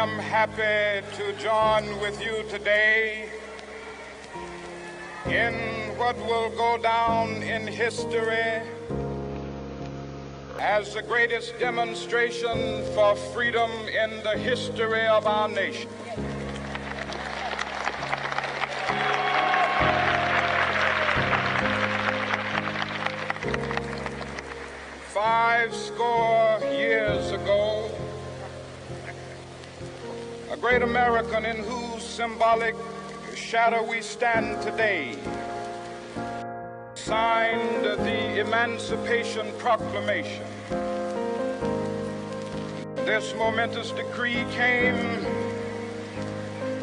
am happy to join with you today in what will go down in history as the greatest demonstration for freedom in the history of our nation. Five score years ago, a great American in whose symbolic shadow we stand today signed the Emancipation Proclamation. This momentous decree came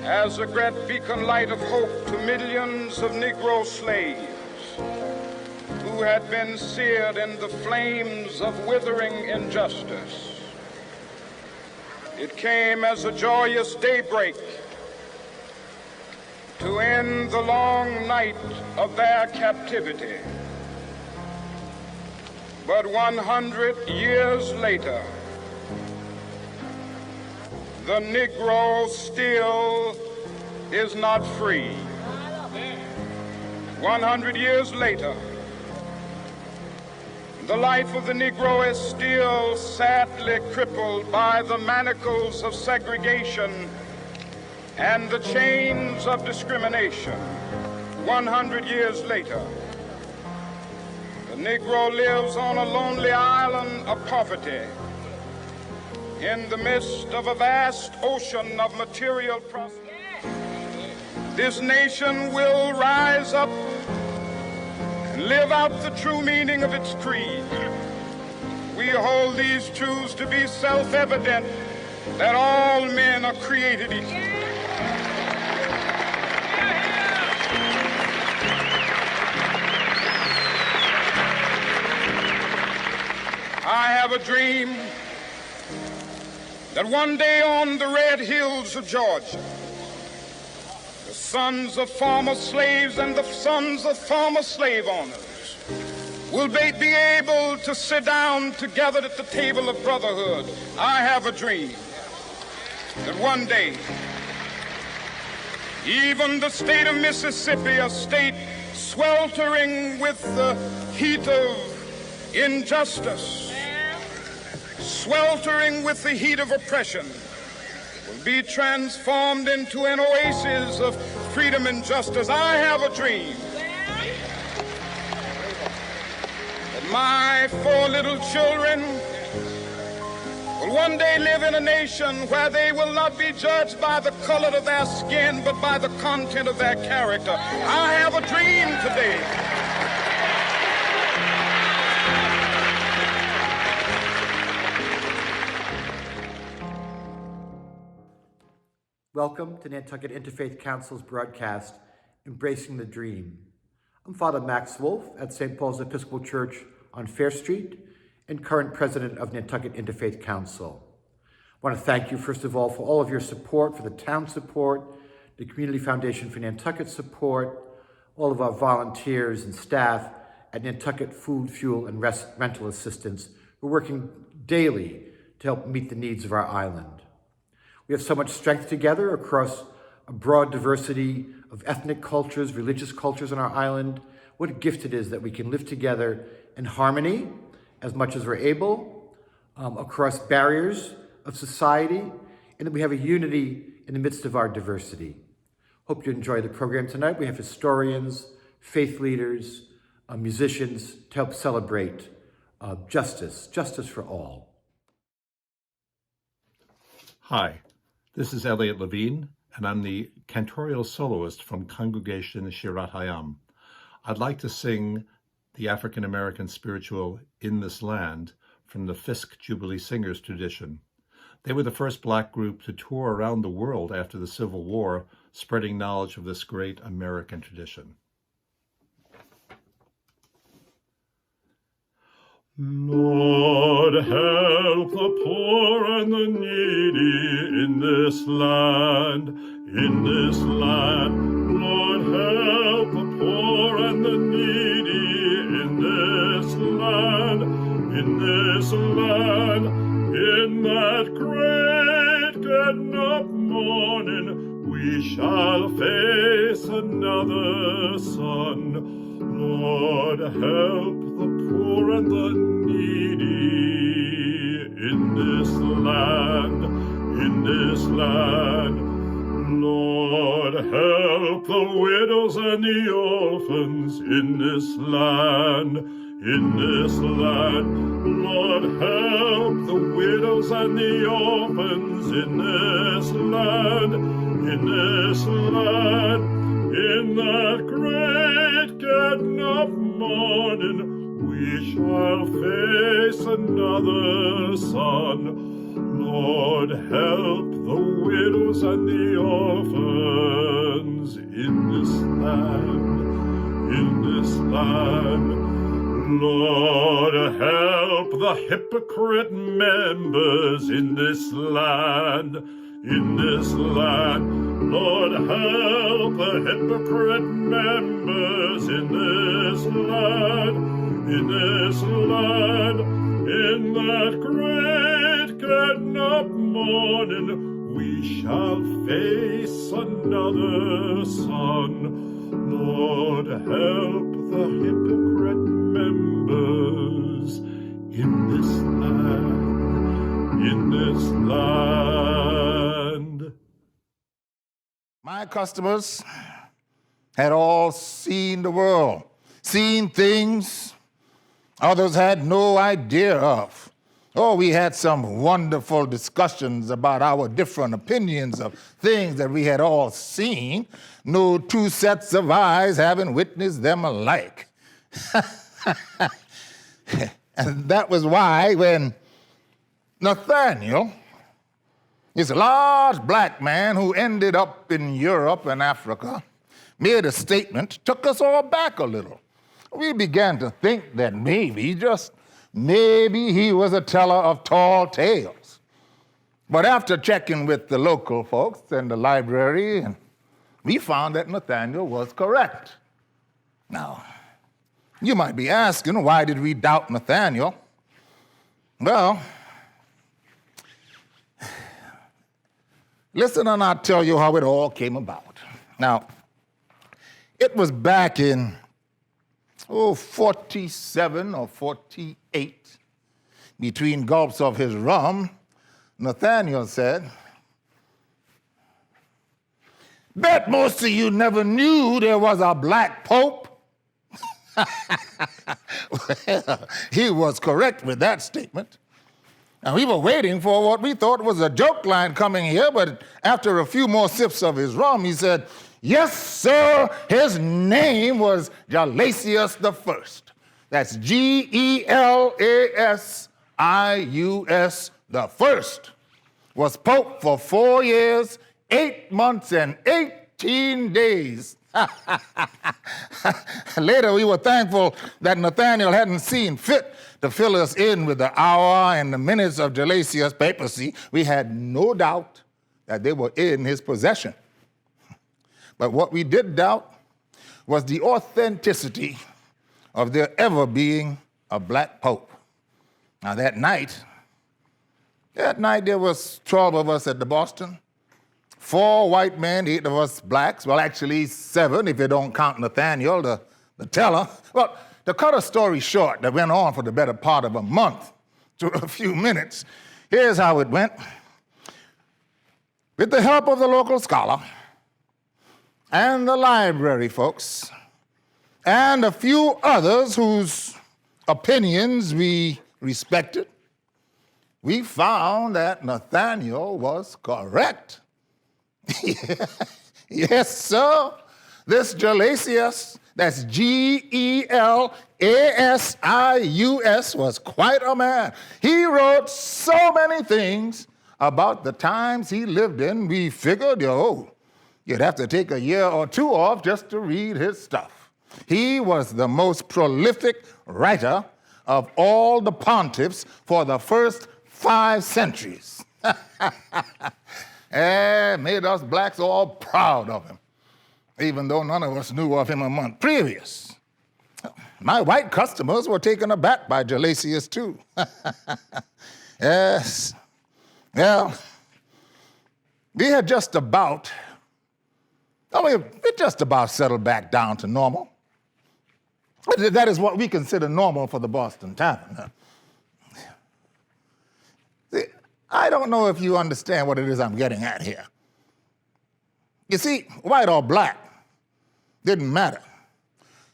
as a great beacon light of hope to millions of Negro slaves who had been seared in the flames of withering injustice. It came as a joyous daybreak to end the long night of their captivity. But 100 years later, the Negro still is not free. 100 years later, the life of the Negro is still sadly crippled by the manacles of segregation and the chains of discrimination. 100 years later, the Negro lives on a lonely island of poverty in the midst of a vast ocean of material prosperity. This nation will rise up and live out the true meaning of its creed. We hold these truths to be self-evident, that all men are created equal. I have a dream that one day on the red hills of Georgia, the sons of former slaves and the sons of former slave owners will be able to sit down together at the table of brotherhood. I have a dream that one day, even the state of Mississippi, a state sweltering with the heat of injustice, sweltering with the heat of oppression, will be transformed into an oasis of freedom and justice. I have a dream that my 4 little children will one day live in a nation where they will not be judged by the color of their skin, but by the content of their character. I have a dream today Welcome to Nantucket Interfaith Council's broadcast, Embracing the Dream. I'm Father Max Wolf at St. Paul's Episcopal Church on Fair Street and current president of Nantucket Interfaith Council. I want to thank you, first of all, for all of your support, for the town support, the Community Foundation for Nantucket support, all of our volunteers and staff at Nantucket Food, Fuel, and Rental Assistance who are working daily to help meet the needs of our island. We have so much strength together across a broad diversity of ethnic cultures, religious cultures on our island. What a gift it is that we can live together in harmony as much as we're able, across barriers of society, and that we have a unity in the midst of our diversity. Hope you enjoy the program tonight. We have historians, faith leaders, musicians to help celebrate justice for all. Hi. This is Elliot Levine, and I'm the cantorial soloist from Congregation Shirat Hayam. I'd like to sing the African American spiritual In This Land from the Fisk Jubilee Singers tradition. They were the first Black group to tour around the world after the Civil War, spreading knowledge of this great American tradition. Lord, help the poor and the needy in this land, in this land. Lord, help the poor and the needy in this land, in this land. In that great and another son. Lord, help the poor and the needy in this land, in this land. Lord, help the widows and the orphans in this land, in this land. Lord, help the widows and the orphans in this land, in this land. In that great curtain of morning, we shall face another sun. Lord, help the widows and the orphans in this land, in this land. Lord, help the hypocrite members in this land, in this land. Lord, help the hypocrite members in this land, in this land. In that great curtain of morning, we shall face another sun. Lord, help the hypocrite members in this land, in this land. My customers had all seen the world, seen things others had no idea of. Oh, we had some wonderful discussions about our different opinions of things that we had all seen, no two sets of eyes having witnessed them alike. And that was why when Nathaniel, this large black man who ended up in Europe and Africa, made a statement, took us all back a little. We began to think that maybe, just maybe, he was a teller of tall tales. But after checking with the local folks and the library, we found that Nathaniel was correct. Now, you might be asking, why did we doubt Nathaniel? Well, listen and I'll tell you how it all came about. Now, it was back in 47 or 48, between gulps of his rum, Nathaniel said, bet most of you never knew there was a black pope. Well, he was correct with that statement. And we were waiting for what we thought was a joke line coming here, but after a few more sips of his rum, he said, yes, sir, his name was Gelasius I. That's Gelasius I. Was pope for 4 years, 8 months, and 18 days. Later, we were thankful that Nathaniel hadn't seen fit to fill us in with the hour and the minutes of Gelasius' papacy. We had no doubt that they were in his possession. But what we did doubt was the authenticity of there ever being a black pope. Now that night there was 12 of us at the Boston, 4 white men, 8 of us blacks, well actually 7 if you don't count Nathaniel, the teller. Well, to cut a story short that went on for the better part of a month to a few minutes, here's how it went. With the help of the local scholar, and the library folks, and a few others whose opinions we respected, we found that Nathaniel was correct. Yes, sir. This Gelasius, that's Gelasius, was quite a man. He wrote so many things about the times he lived in, we figured, you'd have to take a year or 2 off just to read his stuff. He was the most prolific writer of all the pontiffs for the first 5 centuries. And made us blacks all proud of him, even though none of us knew of him a month previous. My white customers were taken aback by Gelasius too. Yes. Well, we had just about I mean, it just about settled back down to normal. That is what we consider normal for the Boston Tavern. See, I don't know if you understand what it is I'm getting at here. You see, white or black didn't matter.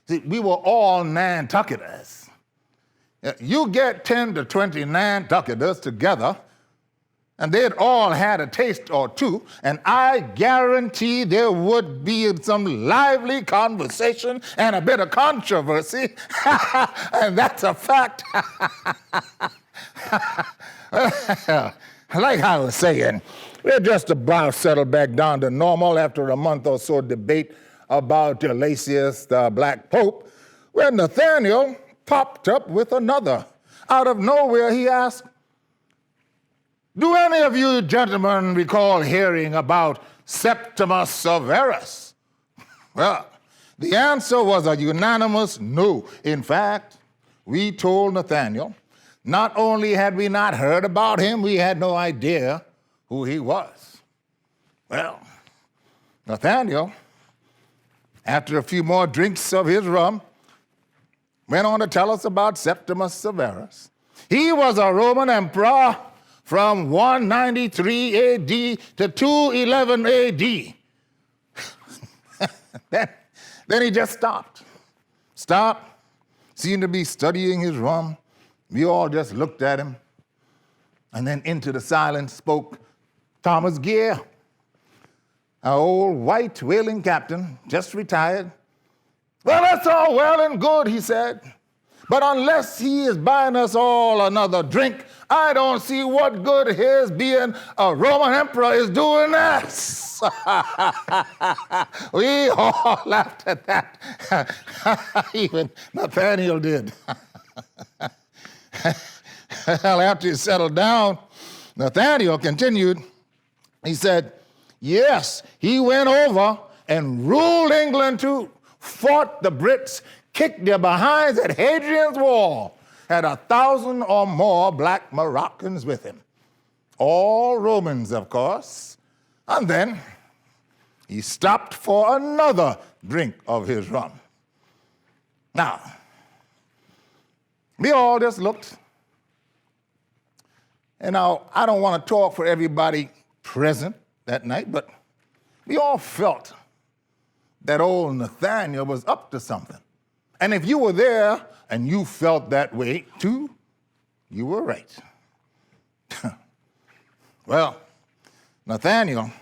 See, we were all Nantucketers. You get 10 to 20 Nantucketers together, and they'd all had a taste or two, and I guarantee there would be some lively conversation and a bit of controversy, and that's a fact. Like I was saying, we're just about settled back down to normal after a month or so debate about Gelasius, the Black Pope, when Nathaniel popped up with another. Out of nowhere, he asked, "Do any of you gentlemen recall hearing about Septimus Severus?" Well, the answer was a unanimous no. In fact, we told Nathaniel, not only had we not heard about him, we had no idea who he was. Well, Nathaniel, after a few more drinks of his rum, went on to tell us about Septimus Severus. He was a Roman emperor from 193 AD to 211 AD. Then he just stopped, seemed to be studying his rum. We all just looked at him. And then into the silence spoke Thomas Gear, our old white whaling captain, just retired. "Well, that's all well and good," he said, "but unless he is buying us all another drink, I don't see what good his being a Roman emperor is doing us." We all laughed at that. Even Nathaniel did. Well, after he settled down, Nathaniel continued. He said, yes, he went over and ruled England too, fought the Brits, kicked their behinds at Hadrian's Wall, had 1,000 or more black Moroccans with him. All Romans, of course. And then he stopped for another drink of his rum. Now, we all just looked. And now, I don't want to talk for everybody present that night, but we all felt that old Nathaniel was up to something. And if you were there and you felt that way too, you were right. Well, Nathaniel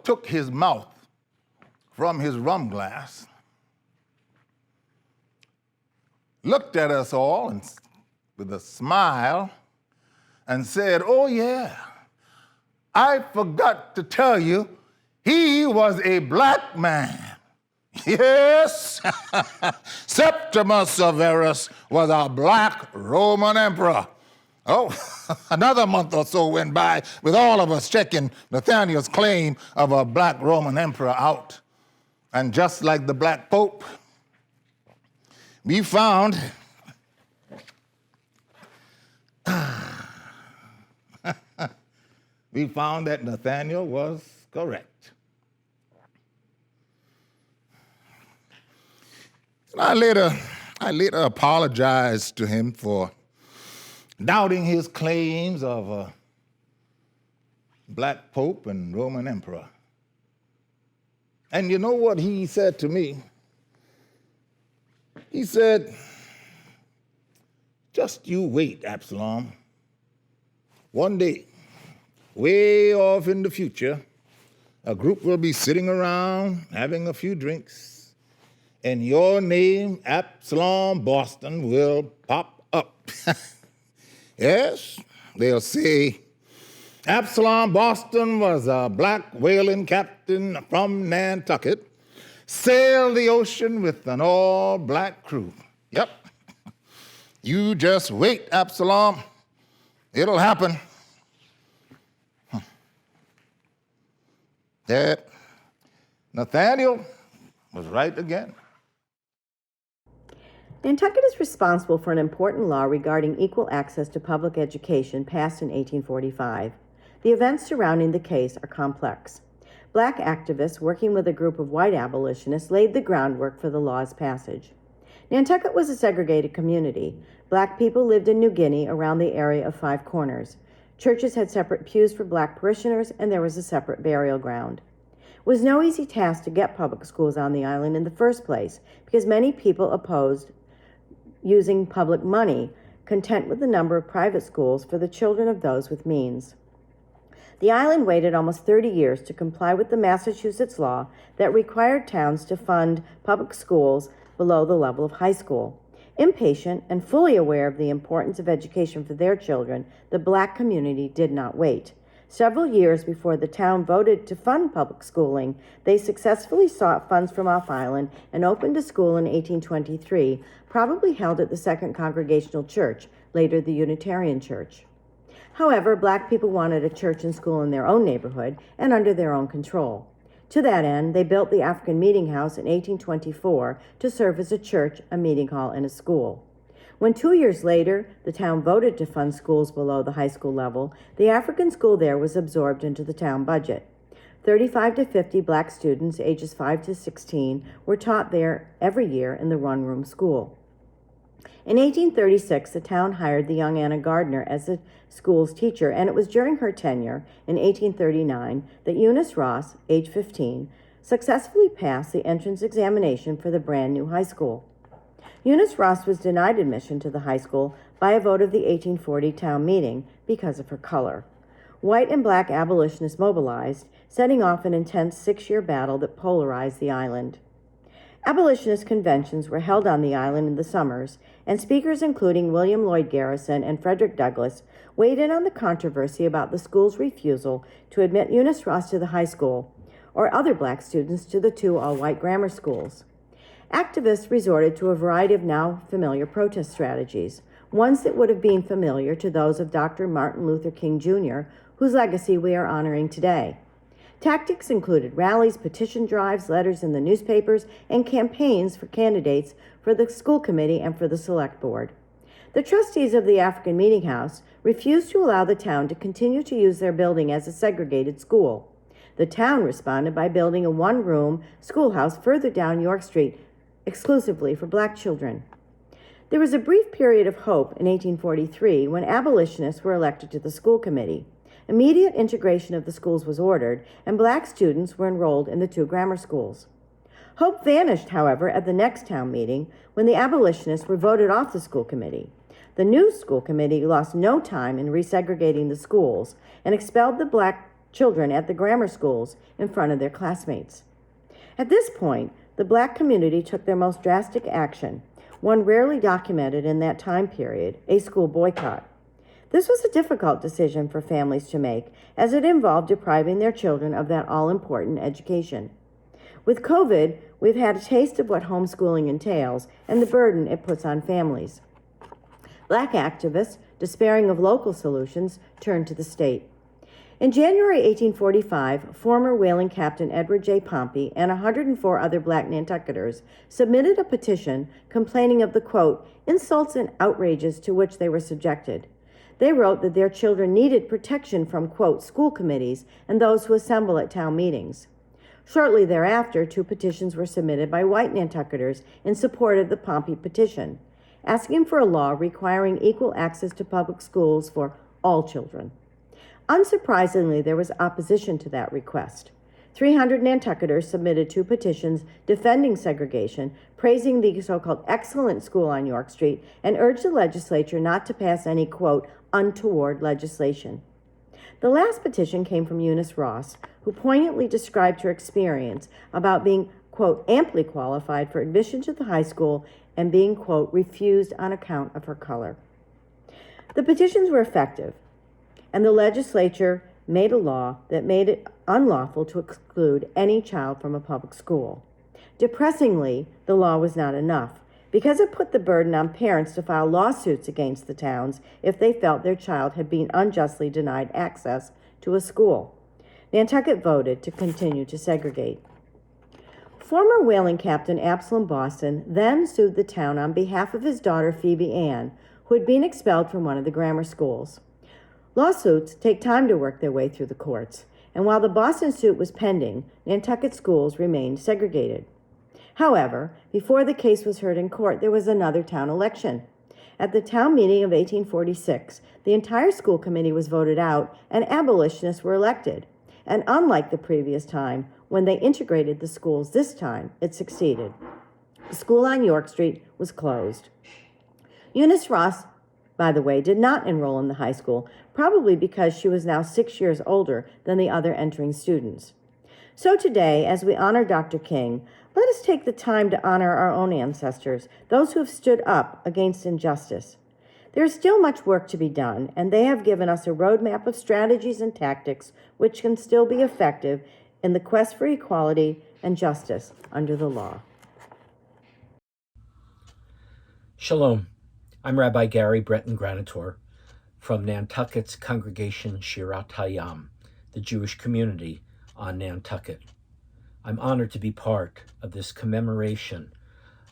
took his mouth from his rum glass, looked at us all and, with a smile, and said, "Oh yeah, I forgot to tell you, he was a black man." Yes, Septimus Severus was a black Roman emperor. Oh, another month or so went by with all of us checking Nathaniel's claim of a black Roman emperor out. And just like the Black Pope, we found that Nathaniel was correct. And I later apologized to him for doubting his claims of a black pope and Roman emperor. And you know what he said to me? He said, "Just you wait, Absalom. One day, way off in the future, a group will be sitting around having a few drinks, and your name, Absalom Boston, will pop up." Yes, they'll say, "Absalom Boston was a black whaling captain from Nantucket, sailed the ocean with an all-black crew." Yep. You just wait, Absalom. It'll happen. That Nathaniel was right again. Nantucket is responsible for an important law regarding equal access to public education passed in 1845. The events surrounding the case are complex. Black activists working with a group of white abolitionists laid the groundwork for the law's passage. Nantucket was a segregated community. Black people lived in New Guinea around the area of Five Corners. Churches had separate pews for black parishioners, and there was a separate burial ground. It was no easy task to get public schools on the island in the first place, because many people opposed using public money, content with the number of private schools for the children of those with means. The island waited almost 30 years to comply with the Massachusetts law that required towns to fund public schools below the level of high school. Impatient and fully aware of the importance of education for their children, the black community did not wait. Several years before the town voted to fund public schooling, they successfully sought funds from off-island and opened a school in 1823, probably held at the Second Congregational Church, later the Unitarian Church. However, black people wanted a church and school in their own neighborhood and under their own control. To that end, they built the African Meeting House in 1824 to serve as a church, a meeting hall, and a school. When 2 years later, the town voted to fund schools below the high school level, the African school there was absorbed into the town budget. 35 to 50 black students ages 5 to 16 were taught there every year in the one-room school. In 1836, the town hired the young Anna Gardner as the school's teacher, and it was during her tenure in 1839 that Eunice Ross, age 15, successfully passed the entrance examination for the brand new high school. Eunice Ross was denied admission to the high school by a vote of the 1840 town meeting because of her color. White and black abolitionists mobilized, setting off an intense 6-year battle that polarized the island. Abolitionist conventions were held on the island in the summers, and speakers including William Lloyd Garrison and Frederick Douglass weighed in on the controversy about the school's refusal to admit Eunice Ross to the high school or other black students to the 2 all-white grammar schools. Activists resorted to a variety of now familiar protest strategies, ones that would have been familiar to those of Dr. Martin Luther King Jr., whose legacy we are honoring today. Tactics included rallies, petition drives, letters in the newspapers, and campaigns for candidates for the school committee and for the select board. The trustees of the African Meeting House refused to allow the town to continue to use their building as a segregated school. The town responded by building a one-room schoolhouse further down York Street, exclusively for black children. There was a brief period of hope in 1843 when abolitionists were elected to the school committee. Immediate integration of the schools was ordered, and black students were enrolled in the 2 grammar schools. Hope vanished, however, at the next town meeting when the abolitionists were voted off the school committee. The new school committee lost no time in resegregating the schools and expelled the black children at the grammar schools in front of their classmates. At this point, the black community took their most drastic action, one rarely documented in that time period, a school boycott. This was a difficult decision for families to make, as it involved depriving their children of that all-important education. With COVID, we've had a taste of what homeschooling entails and the burden it puts on families. Black activists, despairing of local solutions, turned to the state. In January 1845, former whaling captain Edward J. Pompey and 104 other black Nantucketers submitted a petition complaining of the, quote, insults and outrages to which they were subjected. They wrote that their children needed protection from, quote, school committees and those who assemble at town meetings. Shortly thereafter, 2 petitions were submitted by white Nantucketers in support of the Pompey petition, asking for a law requiring equal access to public schools for all children. Unsurprisingly, there was opposition to that request. 300 Nantucketers submitted 2 petitions defending segregation, praising the so-called excellent school on York Street, and urged the legislature not to pass any, quote, untoward legislation. The last petition came from Eunice Ross, who poignantly described her experience about being, quote, amply qualified for admission to the high school and being, quote, refused on account of her color. The petitions were effective, and the legislature made a law that made it unlawful to exclude any child from a public school. Depressingly, the law was not enough, because it put the burden on parents to file lawsuits against the towns if they felt their child had been unjustly denied access to a school. Nantucket voted to continue to segregate. Former whaling captain Absalom Boston then sued the town on behalf of his daughter Phoebe Ann, who had been expelled from one of the grammar schools. Lawsuits take time to work their way through the courts, and while the Boston suit was pending, Nantucket schools remained segregated. However, before the case was heard in court, there was another town election. At the town meeting of 1846, the entire school committee was voted out and abolitionists were elected. And unlike the previous time, when they integrated the schools this time, it succeeded. The school on York Street was closed. Eunice Ross, by the way, did not enroll in the high school, probably because she was now 6 years older than the other entering students. So today, as we honor Dr. King, let us take the time to honor our own ancestors, those who have stood up against injustice. There is still much work to be done, and they have given us a roadmap of strategies and tactics which can still be effective in the quest for equality and justice under the law. Shalom. I'm Rabbi Gary Breton Granitor from Nantucket's congregation Shirat Hayam, the Jewish community on Nantucket. I'm honored to be part of this commemoration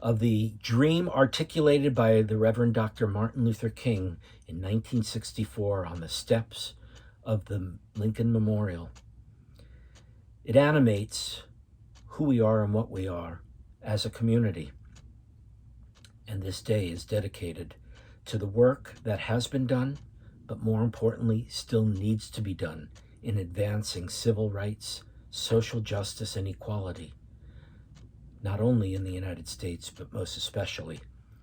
of the dream articulated by the Reverend Dr. Martin Luther King in 1964 on the steps of the Lincoln Memorial. It animates who we are and what we are as a community. And this day is dedicated to the work that has been done, but more importantly, still needs to be done in advancing civil rights, social justice, and equality, not only in the United States, but most especially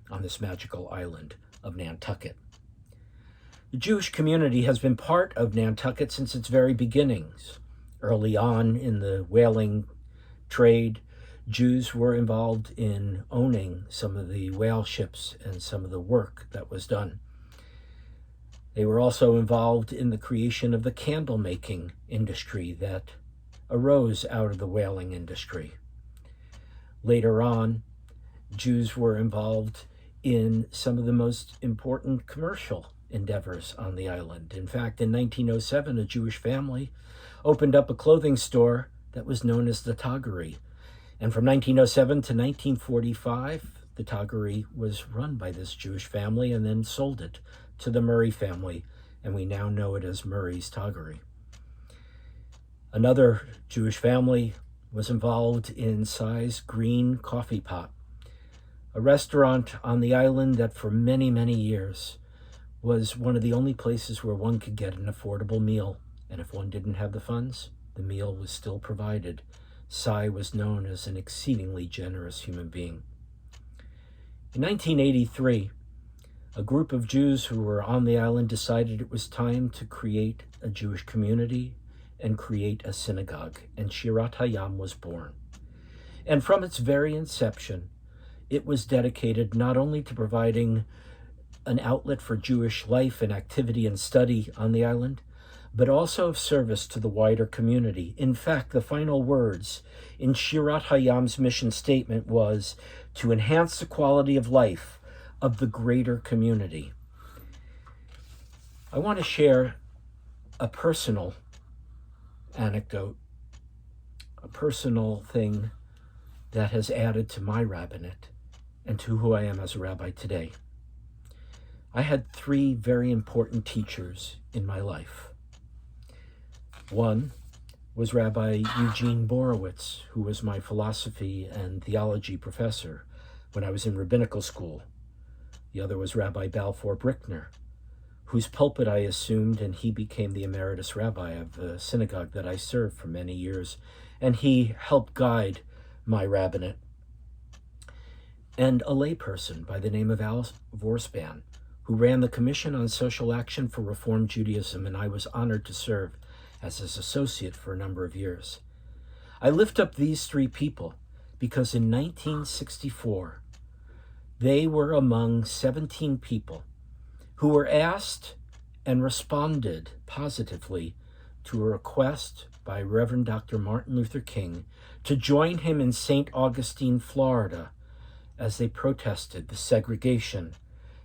on this magical island of Nantucket. The Jewish community has been part of Nantucket since its very beginnings. Early on in the whaling trade, Jews were involved in owning some of the whale ships and some of the work that was done. They were also involved in the creation of the candle making industry that arose out of the whaling industry. Later on, Jews were involved in some of the most important commercial endeavors on the island. In fact, in 1907, a Jewish family opened up a clothing store that was known as the Toggery. And from 1907 to 1945, the Toggery was run by this Jewish family and then sold it to the Murray family, and we now know it as Murray's Toggery. Another Jewish family was involved in Si's Green Coffee Pot, a restaurant on the island that for many, many years was one of the only places where one could get an affordable meal. And if one didn't have the funds, the meal was still provided. Si was known as an exceedingly generous human being. In 1983, a group of Jews who were on the island decided it was time to create a Jewish community and create a synagogue, and Shirat Hayam was born. And from its very inception, it was dedicated not only to providing an outlet for Jewish life and activity and study on the island, but also of service to the wider community. In fact, the final words in Shirat Hayam's mission statement was to enhance the quality of life of the greater community. I want to share a personal anecdote, a personal thing that has added to my rabbinate and to who I am as a rabbi today. I had 3 very important teachers in my life. One was Rabbi Eugene Borowitz, who was my philosophy and theology professor when I was in rabbinical school. The other was Rabbi Balfour Brickner, whose pulpit I assumed, and he became the emeritus rabbi of the synagogue that I served for many years, and he helped guide my rabbinate. And a layperson by the name of Al Vorspan, who ran the Commission on Social Action for Reform Judaism, and I was honored to serve as his associate for a number of years. I lift up these 3 people because in 1964, they were among 17 people who were asked and responded positively to a request by Reverend Dr. Martin Luther King to join him in St. Augustine, Florida, as they protested the segregation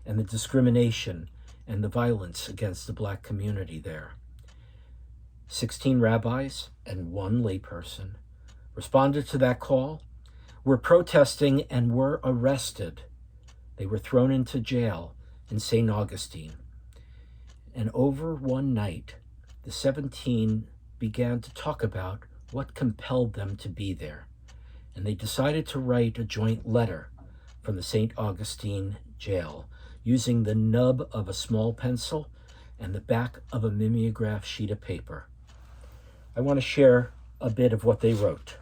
and the discrimination and the violence against the Black community there. 16 rabbis and 1 layperson responded to that call, were protesting and were arrested. They were thrown into jail in St. Augustine. And over one night, the 17 began to talk about what compelled them to be there. And they decided to write a joint letter from the St. Augustine jail using the nub of a small pencil and the back of a mimeograph sheet of paper. I want to share a bit of what they wrote.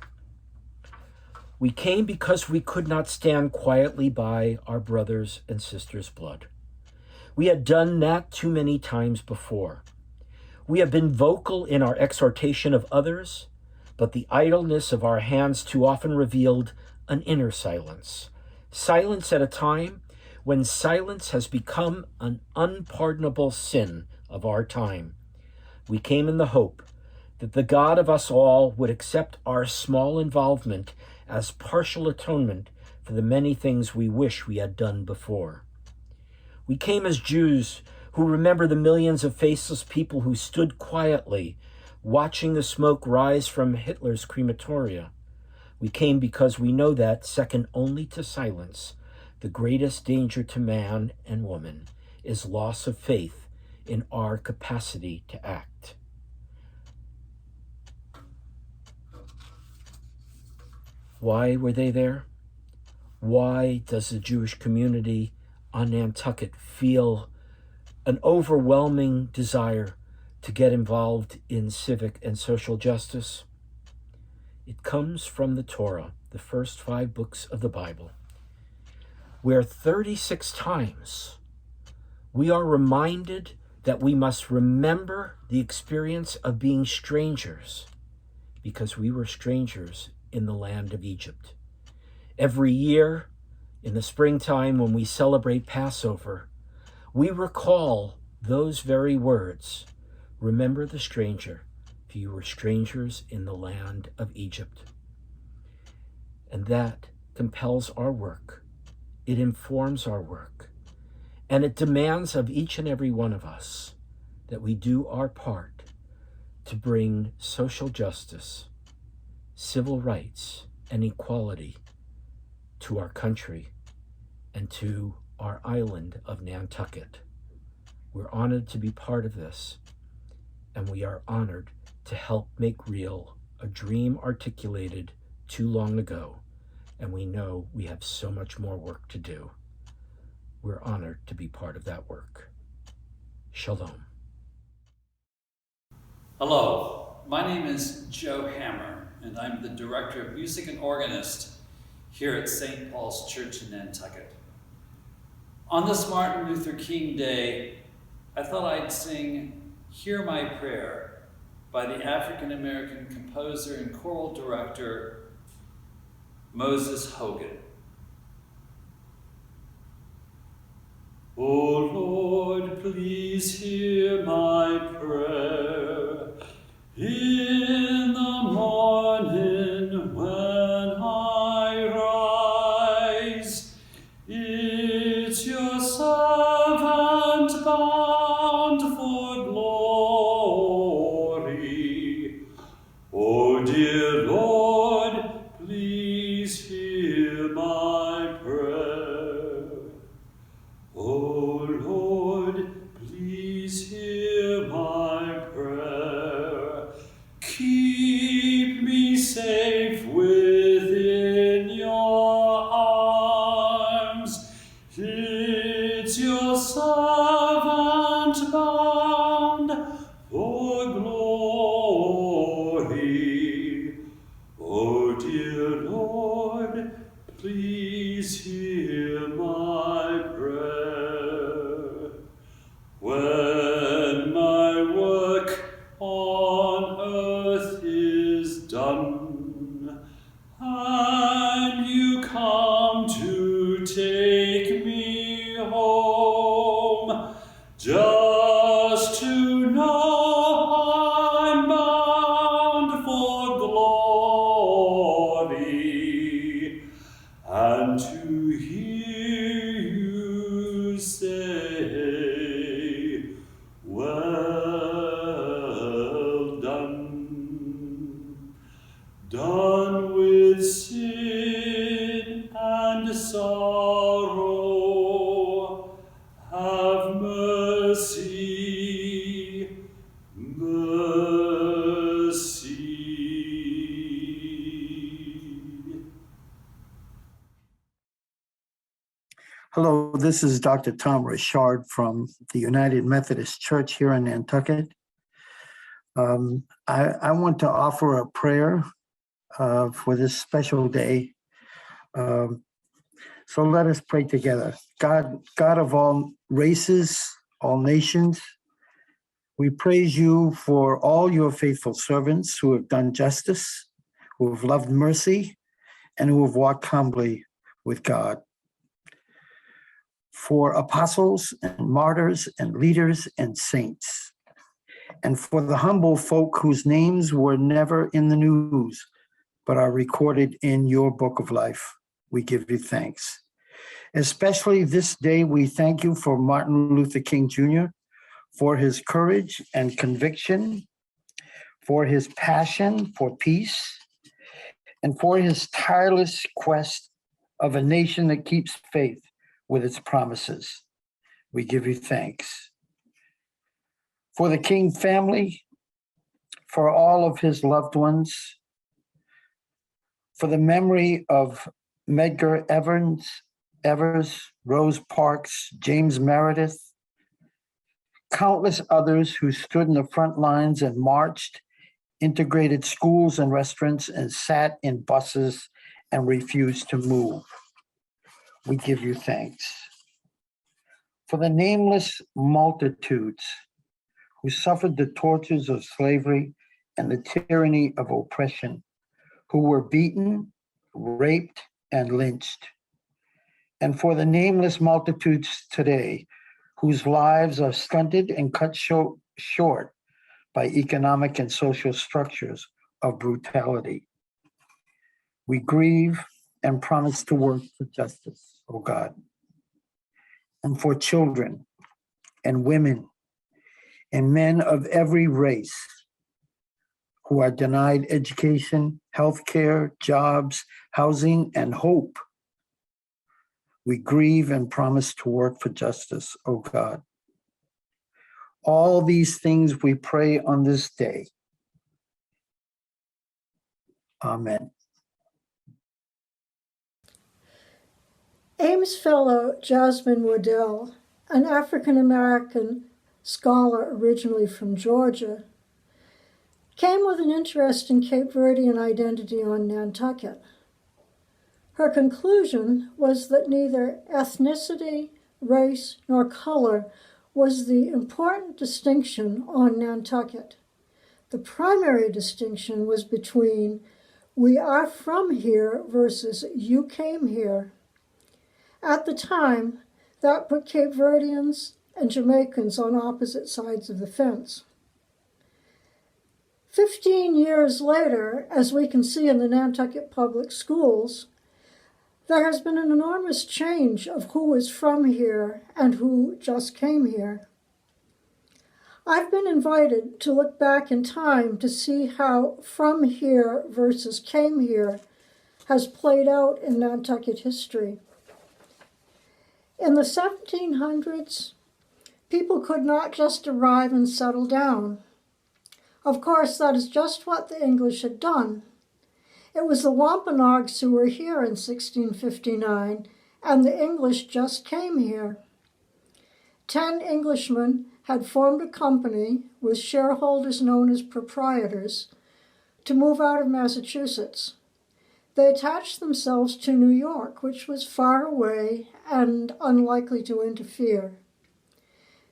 We came because we could not stand quietly by our brothers and sisters' blood. We had done that too many times before. We have been vocal in our exhortation of others, but the idleness of our hands too often revealed an inner silence. Silence at a time when silence has become an unpardonable sin of our time. We came in the hope that the God of us all would accept our small involvement as partial atonement for the many things we wish we had done before. We came as Jews who remember the millions of faceless people who stood quietly watching the smoke rise from Hitler's crematoria. We came because we know that, second only to silence, the greatest danger to man and woman is loss of faith in our capacity to act. Why were they there? Why does the Jewish community on Nantucket feel an overwhelming desire to get involved in civic and social justice? It comes from the Torah, the first 5 books of the Bible, where 36 times we are reminded that we must remember the experience of being strangers because we were strangers in the land of Egypt. Every year, in the springtime when we celebrate Passover, we recall those very words. Remember the stranger, for you were strangers in the land of Egypt. And that compels our work. It informs our work. And it demands of each and every one of us that we do our part to bring social justice, civil rights, and equality to our country and to our island of Nantucket. We're honored to be part of this, and we are honored to help make real a dream articulated too long ago, and we know we have so much more work to do. We're honored to be part of that work. Shalom. Hello, my name is Joe Hammer, and I'm the Director of Music and Organist here at St. Paul's Church in Nantucket. On this Martin Luther King Day, I thought I'd sing Hear My Prayer by the African-American composer and choral director, Moses Hogan. O Lord, please hear my prayer. In the morning when I rise, it's your servant bound for glory. Oh dear Lord, please hear my prayer. Oh Lord, please hear my prayer. Keep me safe within your arms. It's your servant bound for glory. Oh dear Lord, please hear my prayer. When my work on earth is done, and you come to take me home, just to know I'm bound for glory, and to hear you say, well done, done with sin. Hello, this is Dr. Tom Richard from the United Methodist Church here in Nantucket. I want to offer a prayer for this special day. So let us pray together. God of all races, all nations, we praise you for all your faithful servants who have done justice, who have loved mercy, and who have walked humbly with God. For apostles and martyrs and leaders and saints, and for the humble folk whose names were never in the news, but are recorded in your book of life, we give you thanks. Especially this day, we thank you for Martin Luther King Jr., for his courage and conviction, for his passion for peace, and for his tireless quest of a nation that keeps faith with its promises. We give you thanks. For the King family, for all of his loved ones, for the memory of Medgar Evers, Rose Parks, James Meredith, countless others who stood in the front lines and marched, integrated schools and restaurants, and sat in buses and refused to move. We give you thanks. For the nameless multitudes who suffered the tortures of slavery and the tyranny of oppression, who were beaten, raped, and lynched. And for the nameless multitudes today whose lives are stunted and cut short by economic and social structures of brutality. We grieve and promise to work for justice, O God, and for children and women and men of every race who are denied education, healthcare, jobs, housing, and hope. We grieve and promise to work for justice, O God. All these things we pray on this day. Amen. Ames Fellow Jasmine Waddell, an African-American scholar originally from Georgia, came with an interest in Cape Verdean identity on Nantucket. Her conclusion was that neither ethnicity, race, nor color was the important distinction on Nantucket. The primary distinction was between "we are from here" versus "you came here." At the time, that put Cape Verdeans and Jamaicans on opposite sides of the fence. 15 years later, as we can see in the Nantucket Public Schools, there has been an enormous change of who is from here and who just came here. I've been invited to look back in time to see how from here versus came here has played out in Nantucket history. In the 1700s, people could not just arrive and settle down. Of course, that is just what the English had done. It was the Wampanoags who were here in 1659, and the English just came here. 10 Englishmen had formed a company with shareholders known as proprietors to move out of Massachusetts. They attached themselves to New York, which was far away and unlikely to interfere.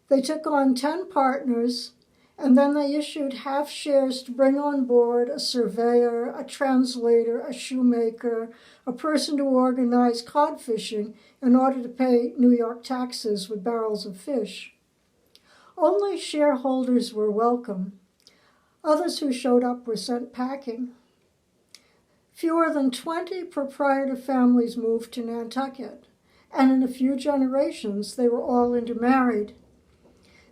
They took on 10 partners, and then they issued half shares to bring on board a surveyor, a translator, a shoemaker, a person to organize cod fishing in order to pay New York taxes with barrels of fish. Only shareholders were welcome. Others who showed up were sent packing. Fewer than 20 proprietor families moved to Nantucket, and in a few generations they were all intermarried.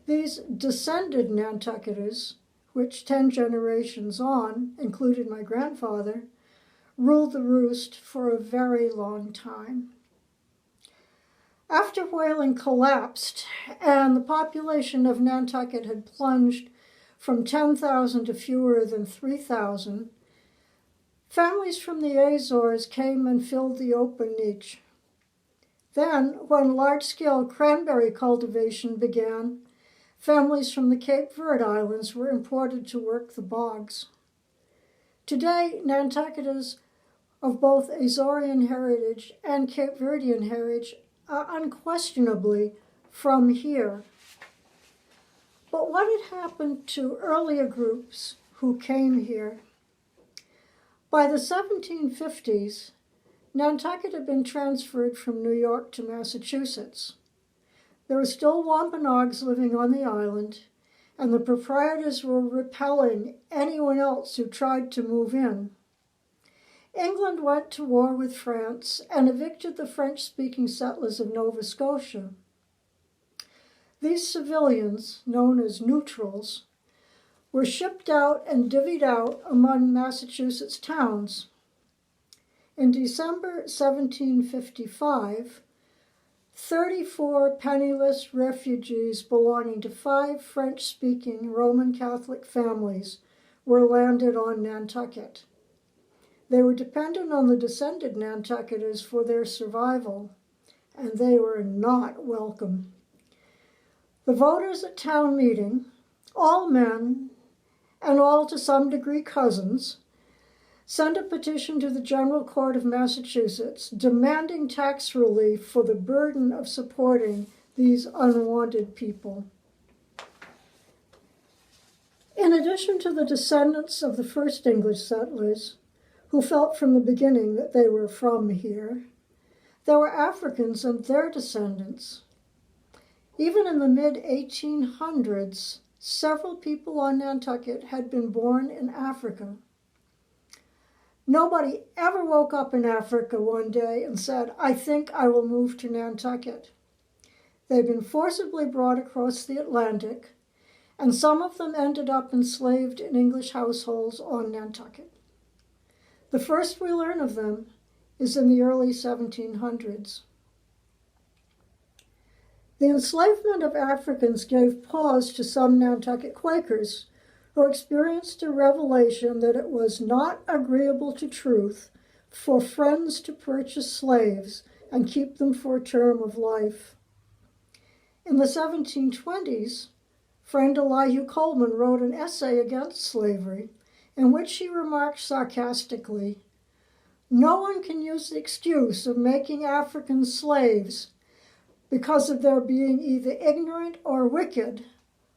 These descended Nantucketers, which 10 generations on included my grandfather, ruled the roost for a very long time. After whaling collapsed and the population of Nantucket had plunged from 10,000 to fewer than 3,000, families from the Azores came and filled the open niche. Then, when large-scale cranberry cultivation began, families from the Cape Verde Islands were imported to work the bogs. Today, Nantucketers of both Azorean heritage and Cape Verdean heritage are unquestionably from here. But what had happened to earlier groups who came here? By the 1750s, Nantucket had been transferred from New York to Massachusetts. There were still Wampanoags living on the island, and the proprietors were repelling anyone else who tried to move in. England went to war with France and evicted the French-speaking settlers of Nova Scotia. These civilians, known as neutrals, were shipped out and divvied out among Massachusetts towns. In December 1755, 34 penniless refugees belonging to 5 French-speaking Roman Catholic families were landed on Nantucket. They were dependent on the descended Nantucketers for their survival, and they were not welcome. The voters at town meeting, all men and all to some degree cousins, sent a petition to the General Court of Massachusetts demanding tax relief for the burden of supporting these unwanted people. In addition to the descendants of the first English settlers, who felt from the beginning that they were from here, there were Africans and their descendants. Even in the mid-1800s, several people on Nantucket had been born in Africa. Nobody ever woke up in Africa one day and said, "I think I will move to Nantucket." They'd been forcibly brought across the Atlantic, and some of them ended up enslaved in English households on Nantucket. The first we learn of them is in the early 1700s. The enslavement of Africans gave pause to some Nantucket Quakers, who experienced a revelation that it was not agreeable to truth for friends to purchase slaves and keep them for a term of life. In the 1720s, friend Elihu Coleman wrote an essay against slavery in which he remarked sarcastically, "No one can use the excuse of making Africans slaves because of their being either ignorant or wicked,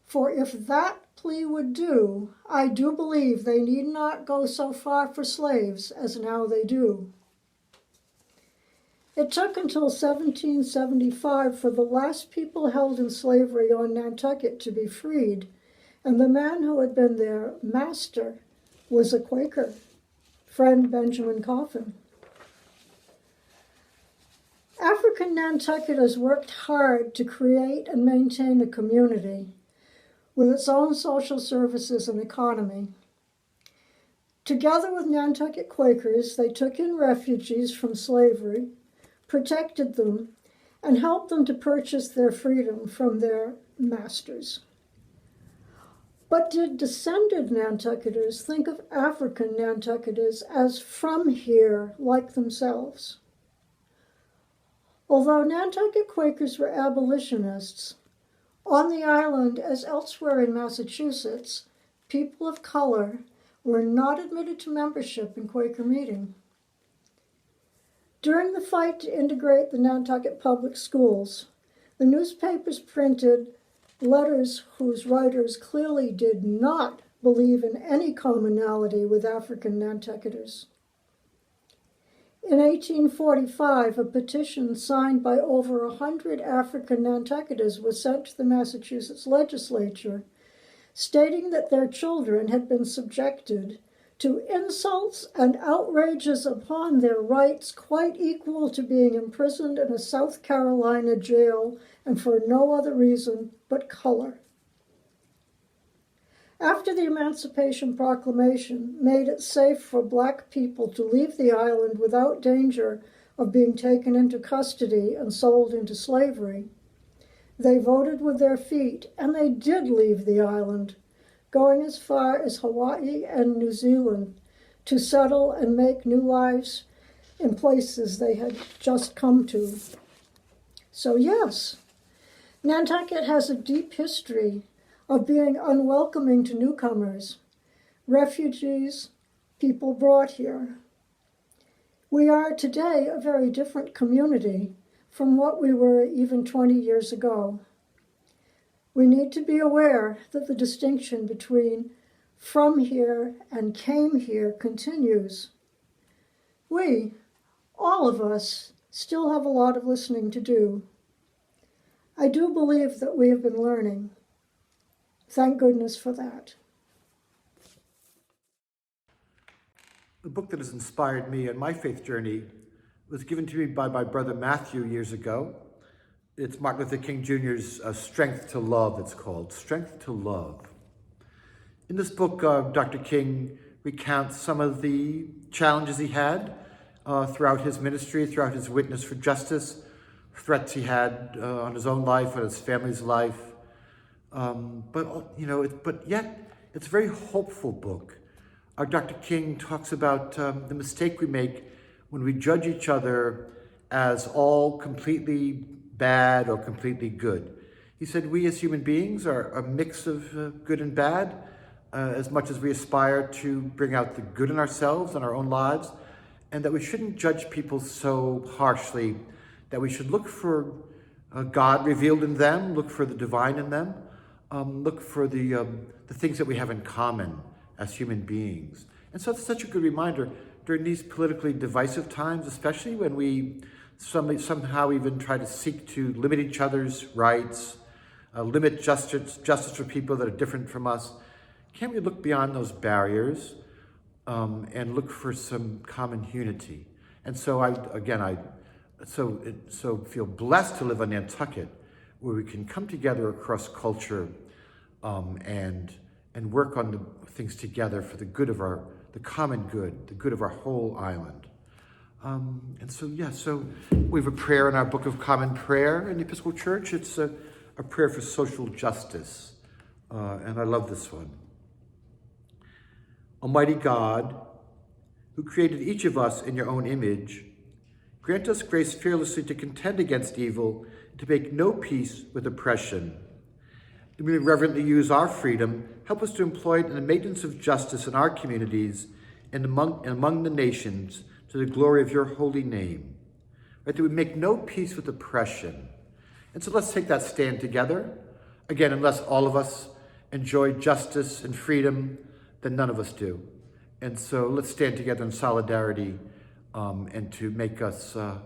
for if that plea would do, I do believe they need not go so far for slaves as now they do." It took until 1775 for the last people held in slavery on Nantucket to be freed, and the man who had been their master was a Quaker, friend Benjamin Coffin. African Nantucketers worked hard to create and maintain a community with its own social services and economy. Together with Nantucket Quakers, they took in refugees from slavery, protected them, and helped them to purchase their freedom from their masters. But did descended Nantucketers think of African Nantucketers as from here like themselves? Although Nantucket Quakers were abolitionists, on the island, as elsewhere in Massachusetts, people of color were not admitted to membership in Quaker meeting. During the fight to integrate the Nantucket public schools, the newspapers printed letters whose writers clearly did not believe in any commonality with African Nantucketers. In 1845, a petition signed by over 100 African Nantucketers was sent to the Massachusetts legislature, stating that their children had been subjected to insults and outrages upon their rights quite equal to being imprisoned in a South Carolina jail, and for no other reason but color. After the Emancipation Proclamation made it safe for Black people to leave the island without danger of being taken into custody and sold into slavery, they voted with their feet, and they did leave the island, going as far as Hawaii and New Zealand to settle and make new lives in places they had just come to. So yes, Nantucket has a deep history of being unwelcoming to newcomers, refugees, people brought here. We are today a very different community from what we were even 20 years ago. We need to be aware that the distinction between from here and came here continues. We, all of us, still have a lot of listening to do. I do believe that we have been learning. Thank goodness for that. The book that has inspired me on my faith journey was given to me by my brother Matthew years ago. It's Martin Luther King Jr.'s Strength to Love, it's called, Strength to Love. In this book, Dr. King recounts some of the challenges he had throughout his ministry, throughout his witness for justice, threats he had on his own life, on his family's life. But yet, it's a very hopeful book. Dr. King talks about the mistake we make when we judge each other as all completely bad or completely good. He said we as human beings are a mix of good and bad, as much as we aspire to bring out the good in ourselves and our own lives, and that we shouldn't judge people so harshly, that we should look for God revealed in them, look for the divine in them, look for the things that we have in common as human beings. And so it's such a good reminder during these politically divisive times, especially when we somehow even try to seek to limit each other's rights, limit justice for people that are different from us. Can't we look beyond those barriers and look for some common unity? And so I feel blessed to live on Nantucket, where we can come together across culture and work on the things together for the good of the common good, the good of our whole island. So we have a prayer in our Book of Common Prayer in the Episcopal Church. It's a prayer for social justice, and I love this one. Almighty God, who created each of us in your own image, grant us grace fearlessly to contend against evil, and to make no peace with oppression. And we reverently use our freedom, help us to employ it in the maintenance of justice in our communities and among the nations, to the glory of your holy name. Right, that we make no peace with oppression. And so let's take that stand together. Again, unless all of us enjoy justice and freedom, then none of us do. And so let's stand together in solidarity and to make us the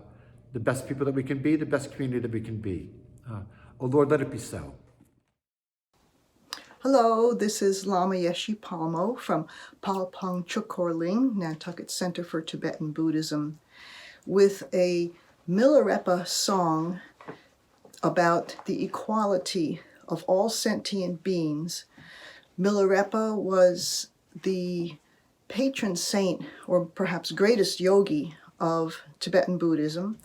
best people that we can be, the best community that we can be. Oh Lord, let it be so. Hello, this is Lama Yeshe Palmo from Palpong Chukorling, Nantucket Center for Tibetan Buddhism, with a Milarepa song about the equality of all sentient beings. Milarepa was the patron saint, or perhaps greatest yogi, of Tibetan Buddhism,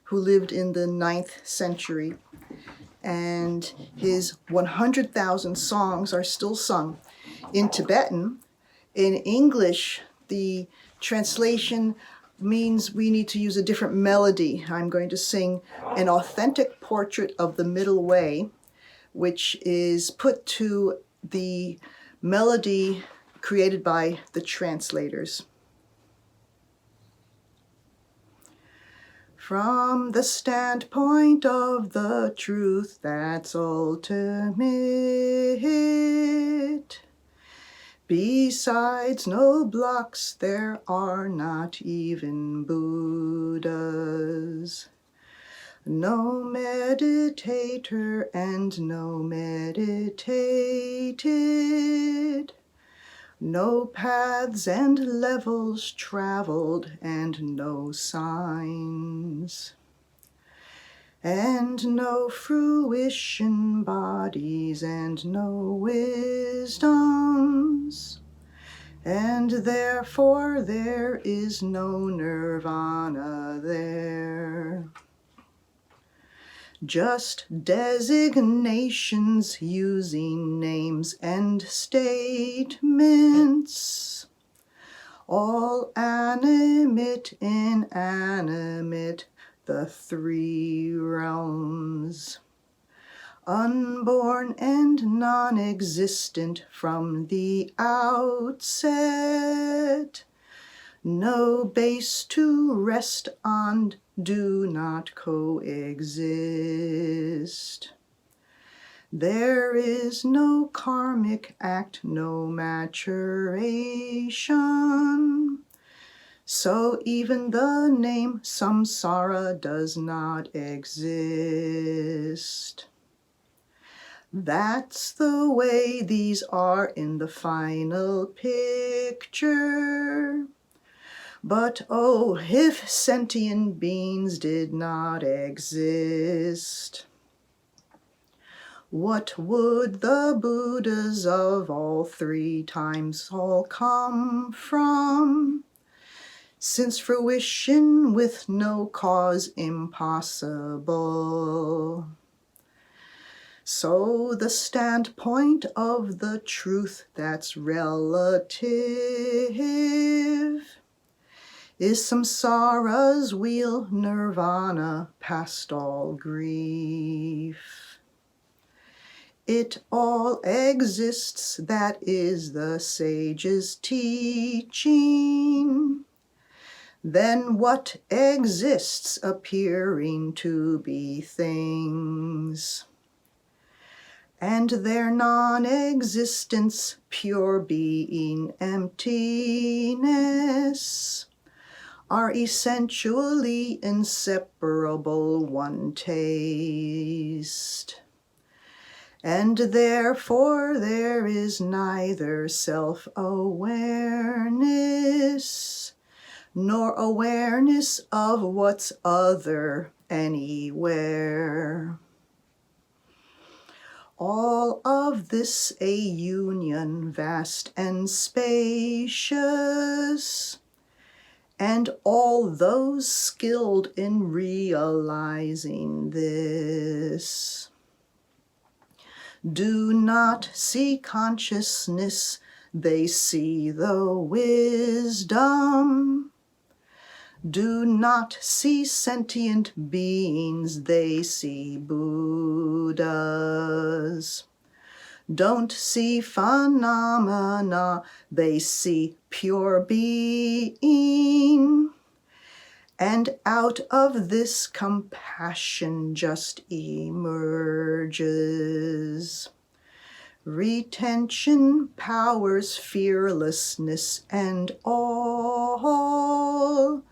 who lived in the 9th century. And his 100,000 songs are still sung in Tibetan. In English, the translation means we need to use a different melody. I'm going to sing An Authentic Portrait of the Middle Way, which is put to the melody created by the translators. From the standpoint of the truth that's ultimate, besides no blocks there are not even Buddhas. No meditator and no meditated, no paths and levels traveled and no signs, and no fruition bodies and no wisdoms, and therefore there is no nirvana there. Just designations using names and statements, all animate, inanimate, the 3 realms. comes, unborn and non-existent from the outset, no base to rest on, do not coexist. There is no karmic act, no maturation. So even the name samsara does not exist. That's the way these are in the final picture. But oh, if sentient beings did not exist, what would the Buddhas of all 3 times all come from? Since fruition with no cause impossible. So the standpoint of the truth that's relative is samsara's wheel, nirvana, past all grief. It all exists, that is the sage's teaching. Then what exists appearing to be things? And their non-existence, pure being, emptiness, are essentially inseparable, one taste. And therefore there is neither self-awareness nor awareness of what's other anywhere. All of this a union vast and spacious, and all those skilled in realizing this do not see consciousness, they see the wisdom. Do not see sentient beings, they see Buddhas. Don't see phenomena, they see pure being. And out of this compassion just emerges retention, powers, fearlessness, and all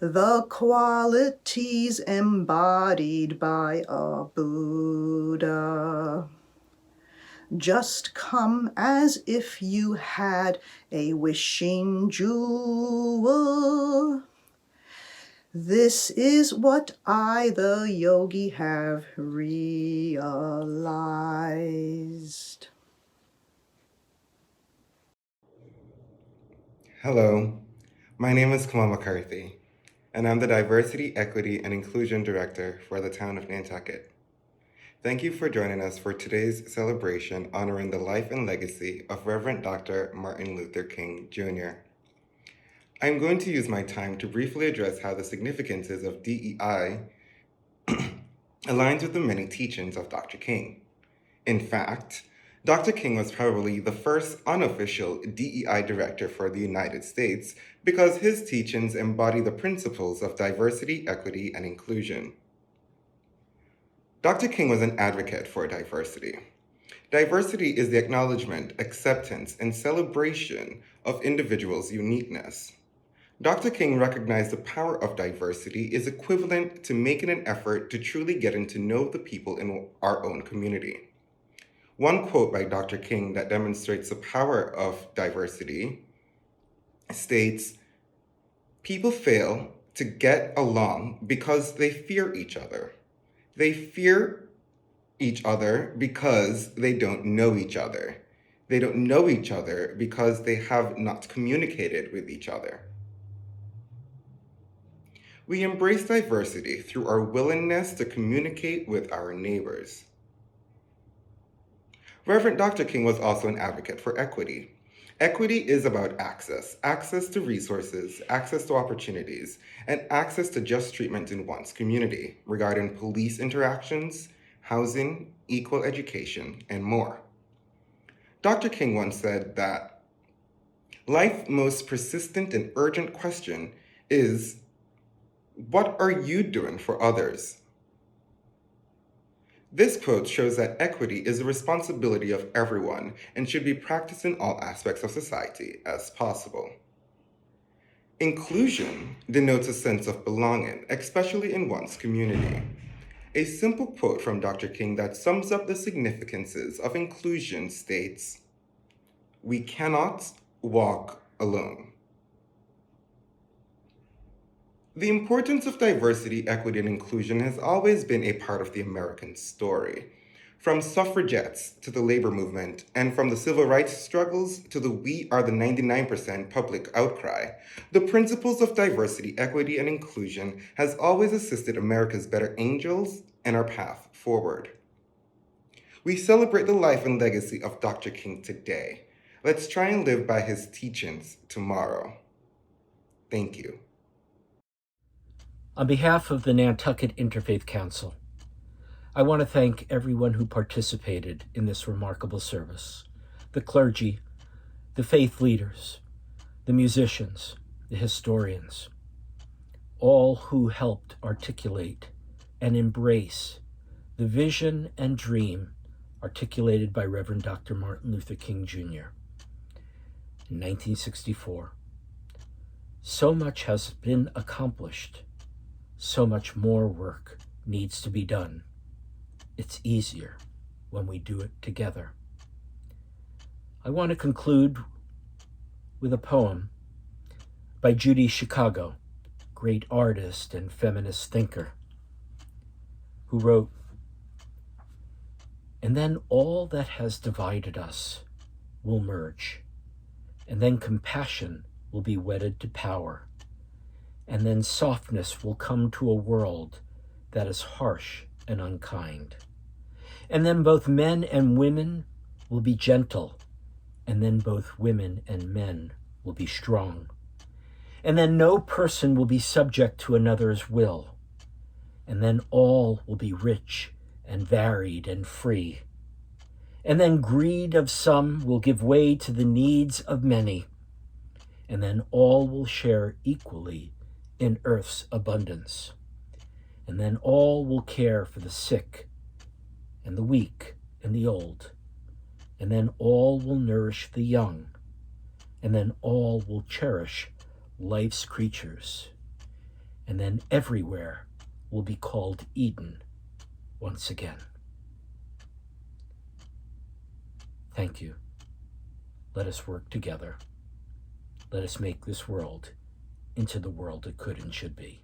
the qualities embodied by a Buddha. Just come as if you had a wishing jewel. This is what I, the yogi, have realized. Hello, my name is Kamal McCarthy, and I'm the Diversity, Equity, and Inclusion Director for the town of Nantucket. Thank you for joining us for today's celebration honoring the life and legacy of Reverend Dr. Martin Luther King, Jr. I'm going to use my time to briefly address how the significances of DEI aligns with the many teachings of Dr. King. In fact, Dr. King was probably the first unofficial DEI director for the United States because his teachings embody the principles of diversity, equity, and inclusion. Dr. King was an advocate for diversity. Diversity is the acknowledgement, acceptance, and celebration of individuals' uniqueness. Dr. King recognized the power of diversity is equivalent to making an effort to truly getting to know the people in our own community. One quote by Dr. King that demonstrates the power of diversity states, "People fail to get along because they fear each other. They fear each other because they don't know each other. They don't know each other because they have not communicated with each other." We embrace diversity through our willingness to communicate with our neighbors. Reverend Dr. King was also an advocate for equity. Equity is about access, access to resources, access to opportunities, and access to just treatment in one's community regarding police interactions, housing, equal education, and more. Dr. King once said that life's most persistent and urgent question is, what are you doing for others? This quote shows that equity is a responsibility of everyone and should be practiced in all aspects of society as possible. Inclusion denotes a sense of belonging, especially in one's community. A simple quote from Dr. King that sums up the significances of inclusion states, "We cannot walk alone." The importance of diversity, equity, and inclusion has always been a part of the American story. From suffragettes to the labor movement, and from the civil rights struggles to the "we are the 99% public outcry, the principles of diversity, equity, and inclusion has always assisted America's better angels and our path forward. We celebrate the life and legacy of Dr. King today. Let's try and live by his teachings tomorrow. Thank you. On behalf of the Nantucket Interfaith Council, I want to thank everyone who participated in this remarkable service: the clergy, the faith leaders, the musicians, the historians, all who helped articulate and embrace the vision and dream articulated by Reverend Dr. Martin Luther King Jr. in 1964. So much has been accomplished. So much more work needs to be done. It's easier when we do it together. I want to conclude with a poem by Judy Chicago, great artist and feminist thinker, who wrote, "And then all that has divided us will merge, and then compassion will be wedded to power, and then softness will come to a world that is harsh and unkind. And then both men and women will be gentle, and then both women and men will be strong. And then no person will be subject to another's will, and then all will be rich and varied and free. And then greed of some will give way to the needs of many, and then all will share equally in earth's abundance. And then all will care for the sick and the weak and the old. And then all will nourish the young. And then all will cherish life's creatures. And then everywhere will be called Eden once again." Thank you. Let us work together. Let us make this world into the world it could and should be.